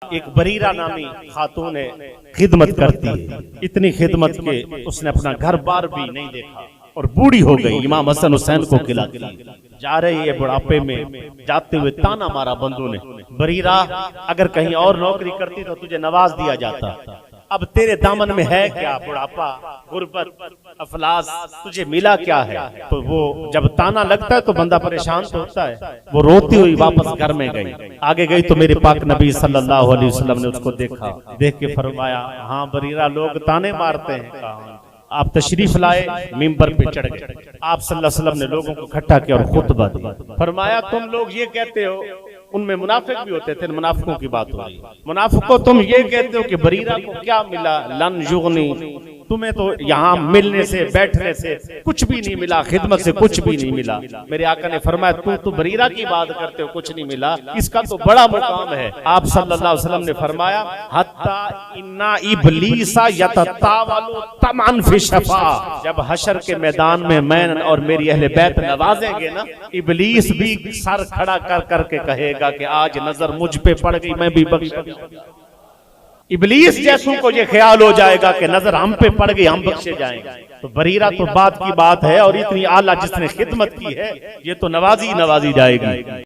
एक बरीरा नामी खातून है, खिदमत करती है। इतनी खिदमत के उसने अपना घर बार भी नहीं देखा और बूढ़ी हो गई। इमाम हसन हुसैन को खिलाती जा रही है, बुढ़ापे में जाते हुए ताना मारा बंधु ने, बरीरा अगर कहीं और नौकरी करती तो तुझे नवाज दिया जाता, अब तेरे दामन में है क्या? बुढ़ापा, गुर्बत, अफलास, तुझे मिला क्या है? तो वो जब ताना लगता है तो बंदा परेशान तो होता है। वो रोती हुई वापस घर में गई। आगे गई तो मेरे पाक नबी सल्लल्लाहु अलैहि वसल्लम ने उसको देखा, देख के फरमाया, हाँ बरीरा, लोग ताने मारते हैं। कहा आप तशरीफ लाए, मिंबर पे चढ़ गए। आप सल्लल्लाहु अलैहि वसल्लम ने लोगों को इकट्ठा किया और खुतबा दिया। फरमाया तुम लोग ये कहते हो, उनमें मुनाफिक भी होते थे, मुनाफिकों की बात हो रही। मुनाफिकों तुम ये कहते हो कि बरीरा को क्या मिला? लन युगनी, तुम्हें तो यहाँ मिलने से बैठने से कुछ भी नहीं मिला, खिदमत से कुछ भी नहीं मिला। मेरे आका ने फरमाया तुम तो बरीरा की बात करते हो, कुछ नहीं मिला, इसका तो बड़ा मुकाम है। आप सल्लल्लाहु अलैहि वसल्लम ने फरमाया, हत्ता इन्ना इब्लीसा यततावलु तमन फी शफा, जब हशर के मैदान में मैं और मेरी अहले बैत नवाजेंगे ना, इब्लीस भी सर खड़ा कर करके कहेगा कि आज नजर मुझ पे पड़ गई, मैं भी बख्श। इब्लीस जैसों को ये ख्याल हो जाएगा कि नजर हम पे पड़ गई, हम बख्शे जाएंगे। तो बरीरा तो बात की बात है, और इतनी आला जिसने खिदमत की है, ये तो नवाजी नवाजी जाएगी।